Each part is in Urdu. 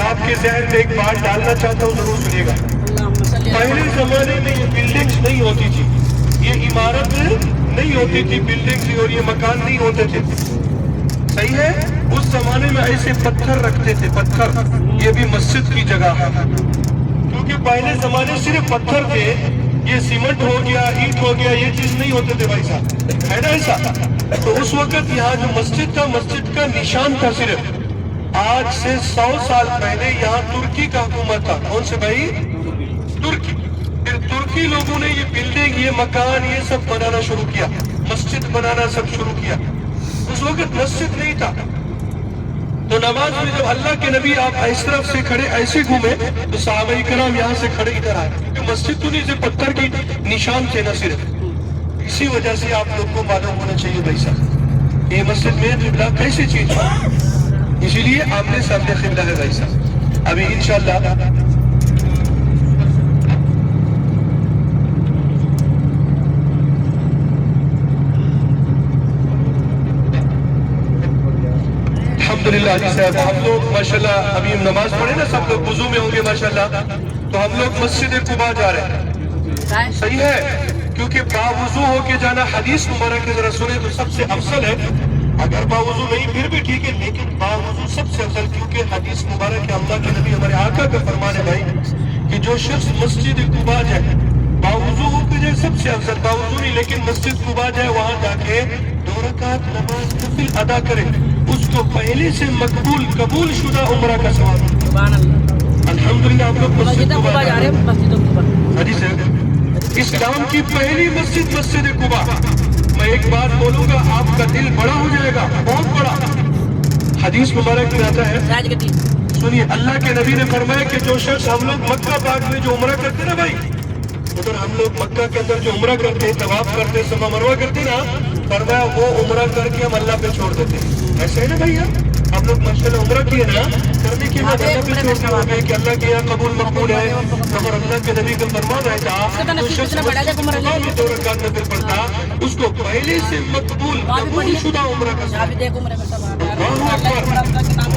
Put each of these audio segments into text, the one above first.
آپ کے ذہن میں ایک بات ڈالنا چاہتا ہوں، ضرور سنیے گا. پہلے زمانے میں یہ بلڈنگز نہیں ہوتی تھی، یہ عمارت نہیں ہوتی تھی، بلڈنگز اور یہ مکان نہیں ہوتے تھے. صحیح ہے؟ اس زمانے میں ایسے پتھر رکھتے تھے، پتھر. یہ بھی مسجد کی جگہ ہے، کیونکہ پہلے زمانے صرف پتھر تھے. یہ سیمنٹ ہو گیا، اینٹ ہو گیا، یہ چیز نہیں ہوتے تھے بھائی صاحب، ہے نا ایسا؟ تو اس وقت یہاں جو مسجد کا نشان تھا صرف. آج سے 100 سال پہلے یہاں ترکی کا حکومت تھا. کون سے بھائی؟ ترکی. پھر ترکی لوگوں نے یہ بلڈنگ، یہ مکان، یہ سب بنانا شروع کیا، مسجد بنانا سب شروع کیا. اس وقت مسجد نہیں تھا. تو نماز میں جب اللہ کے نبی آپ اس طرف سے کھڑے ایسے گھومے تو صحابہ کرام یہاں سے کھڑے ادھر آئے، کیونکہ مسجد تو نہیں، سے پتھر کی نشان تھے نا صرف. اسی وجہ سے آپ لوگ کو معلوم ہونا چاہیے بھائی صاحب یہ مسجد میں قبلہ کیسے چینج ہوا. اسی لیے آمنے سامنے قبلہ ہے بھائی صاحب. ابھی انشاءاللہ الحمدللہ جی صاحب ہم لوگ ماشاءاللہ ابھی نماز پڑھے نا، سب لوگ وضو میں ہوں گے ماشاءاللہ. تو ہم لوگ مسجد قباء جا رہے ہیں. صحیح ہے؟ کیونکہ باوضو ہو کے جانا حدیث مبارک کے ذرا سنیں تو سب سے افضل ہے. اگر باوضو نہیں پھر بھی ٹھیک ہے، لیکن باوضو سب سے افضل، کیونکہ حدیث مبارک کے اللہ کے نبی ہمارے آقا کا فرمان ہے بھائی کہ جو شخص مسجد قباء جائے باوضو ہو کے جائے، سب سے افضل باوضو نہیں لیکن مسجد قباء جائے، وہاں جا کے 2 رکعت نماز نفل ادا کرے، اس کو پہلے سے قبول شدہ عمرہ کا ثواب. سبحان اللہ. الحمدللہ ہم لوگ مسجد قباء جا رہے ہیں، مسجد قباء. حدیث ہے اسلام کی پہلی مسجد مسجد قباء. میں ایک بات بولوں گا، آپ کا دل بڑا ہو جائے گا، بہت بڑا. حدیث مبارک میں آتا ہے، راج گدی. سنیے، اللہ کے نبی نے فرمایا کہ جو شخص، ہم لوگ مکہ پاک میں جو عمرہ کرتے نا بھائی، اگر ہم لوگ مکہ کے اندر جو عمرہ کرتے، طواف کرتے، صفا مروہ کرتے نا، فرمایا وہ عمرہ کر کے ہم اللہ پہ چھوڑ دیتے. ایسے ہے نا بھائی؟ ہم لوگ ماشاءاللہ عمرہ کیے نا، کرنے کے بعد اللہ پہ چھوڑتے ہوئے کہ اللہ کے یہاں قبول مقبول ہے. مگر اللہ کے نبی کا فرمان رہتا جو شخص میں 2 رکعت نفل پڑھتا، اس کو پہلے سے قبول شدہ عمرہ کا ثواب.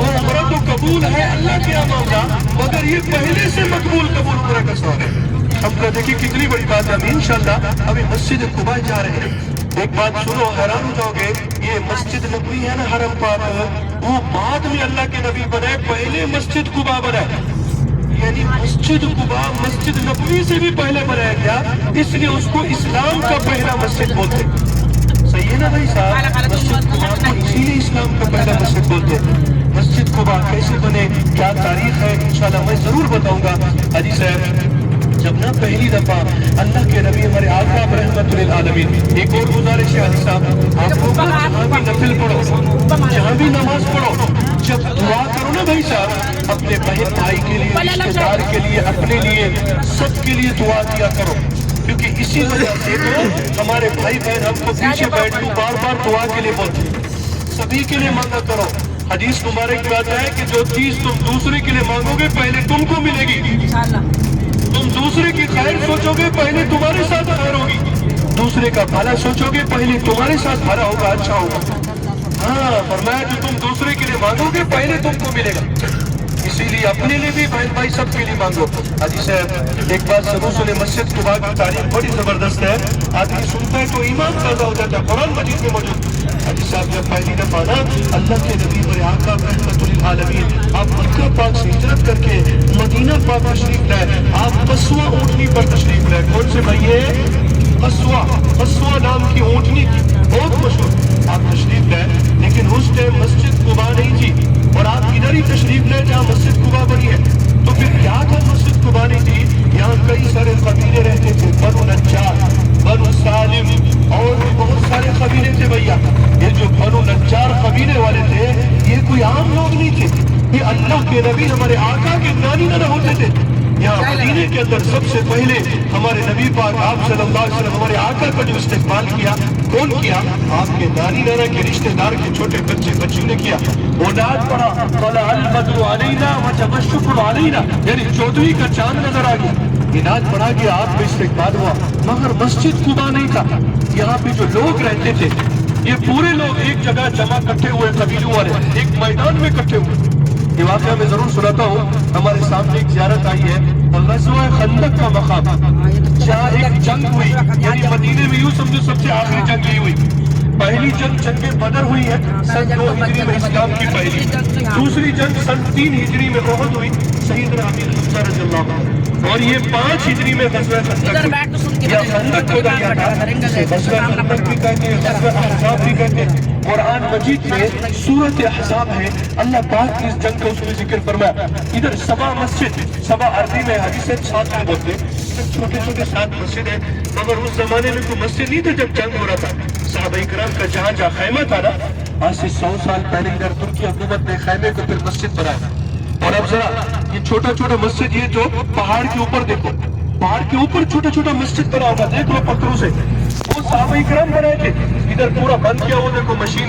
وہ عمرہ تو قبول ہے اللہ کے یہاں معاملہ، مگر یہ پہلے سے قبول عمرہ کا ثواب ہے. ہم کو دیکھیں کتنی بڑی بات ہے. انشاءاللہ ابھی مسجد قباء جا رہے ہیں. ایک بات سنو، حیران ہو جاؤ گے، یہ مسجد نبوی ہے نا، حرم پاک، وہ بعد میں اللہ کے نبی بنائے، پہلے مسجد قباء بنائے. یعنی مسجد قباء مسجد نبوی سے بھی پہلے بنایا گیا، اس لیے اس کو اسلام کا پہلا مسجد بولتے. صحیح ہے نا بھائی صاحب؟ مسجد قباء کو اسی لیے اسلام کا پہلا مسجد بولتے. مسجد قباء کیسے بنے، کیا تاریخ ہے، انشاءاللہ میں ضرور بتاؤں گا. حدیث ہے جب نا پہلی دفعہ اللہ کے نبی ہمارے آقا رحمت للعالمین، ایک اور گزارش ہے حدیث صاحب، آپ لوگ جہاں بھی نفل پڑھو، جہاں بھی نماز پڑھو، جب دعا کرو نا بھائی صاحب، اپنے بہن بھائی کے لیے، رشتہ دار کے لیے، اپنے لیے، سب کے لیے دعا کیا کرو. کیونکہ اسی وجہ سے تو ہمارے بھائی بہن ہم کو پیچھے بیٹھ کے بار بار دعا کے لیے بولتے. سبھی کے لیے مانگا کرو. حدیث مبارک میں آتا ہے کہ جو چیز تم دوسرے کے لیے مانگو گے پہلے تم کو ملے گی. تم دوسرے کی خیر سوچو گے پہلے تمہارے ساتھ خیر ہوگی. دوسرے کا بھلا سوچو گے پہلے تمہارے ساتھ بھلا ہوگا، اچھا ہوگا. ہاں فرمایا جو تم دوسرے کے لیے مانگو گے پہلے تم کو ملے گا. اسی لیے اپنے لیے بھی بہن بھائی سب کے لیے مانگو. حدیث ہے ایک بات ضرور سنے، مسجد قباء کی تاریخ بڑی زبردست ہے. آدمی سنتا ہے تو ایمان تازہ ہو جاتا ہے. قرآن مجید میں موجود حدیث صاحب جب پہلی دفعہ نا اللہ کے نبی میرے آقا رحمت للعالمین آپ مکہ پاک سے ہجرت کر کے مدینہ پاک تشریف لائے، آپ قصوہ اونٹنی پر تشریف لائے. کون سے بھائی ہے؟ قصوہ نام کی اونٹنی کی بہت مشہور. آپ تشریف لائے، لیکن اس ٹائم مسجد قباء نہیں تھی اور آپ ادھر ہی تشریف لائے جہاں مسجد قباء بنی ہے. تو پھر کیا تھا مسجد قباء نہیں تھی؟ یہاں کئی سارے قبیلے رہتے تھے، بنو نجار، بنو سالم اور بھی بہت سارے قبیلے تھے بھیا. یہ جو بنو نجار قبیلے والے تھے یہ کوئی عام لوگ نہیں تھے، یہ اللہ کے نبی ہمارے آقا کے نانی نانا ہوتے تھے. یہاں مدینے کے اندر سب سے پہلے ہمارے نبی پاک آپ صلی اللہ علیہ وسلم ہمارے آقا کا جو استقبال کیا، کون کیا؟ آپ کے نانی نانا کے رشتہ دار کے چھوٹے بچوں نے کیا. وہ نعت پڑھا، طلع البدر علینا وجب الشکر علینا، یعنی 14ویں کا چاند نظر آ گیا. یہ نعت پڑھا کہ آپ کا استقبال ہوا. مگر مسجد قباء نہیں تھا. یہاں پہ جو لوگ رہتے تھے یہ پورے لوگ ایک جگہ جمع کٹھے ہوئے، قبیلوں والے ایک میدان میں کٹھے ہوئے. یہ واقعہ میں ضرور سناتا ہوں. ہمارے سامنے ایک زیارت آئی ہے غزوہ خندق کا مقام، جہاں ایک جنگ ہوئی، یعنی مدینے میں یوں سمجھو سب سے آخری جنگ یہ ہوئی. پہلی جنگ جنگ بدر ہوئی ہے سن 2 ہجری میں اسلام کی پہلی. دوسری جنگ سن 3 ہجری میں احد ہوئی سیدنا ابی حمزہ رضی اللہ عنہ. اور یہ 5 ہجری میں غزوہ خندق ہوئی. یا خندق کھودا گیا تھا، اسے غزوہ خندق بھی کہتے ہیں، غزوہ احزاب بھی کہتے ہیں. قرآن مجید میں سورۃ احزاب ہے. اللہ پاک نے اس جنگ کا اس میں ذکر فرمایا. ادھر سبا مسجد، سبا عربی میں حدیث ہے 7 میں بولتے ہیں، چھوٹے چھوٹے 7 مسجد ہیں. مگر اس زمانے میں کوئی مسجد نہیں تھا جب جنگ ہو رہا تھا. صحابہ کرام کا جہاں جہاں خیمہ تھا نا، آج سے 100 سال پہلے ادھر ترکی حکومت نے خیمے کو پھر مسجد بنایا. اور اب ذرا یہ چھوٹا چھوٹا مسجد، یہ جو پہاڑ کے اوپر دیکھو، پہاڑ کے اوپر چھوٹا چھوٹا مسجد بنا ہوگا، دیکھ لو پتھروں سے، وہ صحابہ کرام بنائے تھے. ادھر پورا بند کیا ہوا دیکھو مشین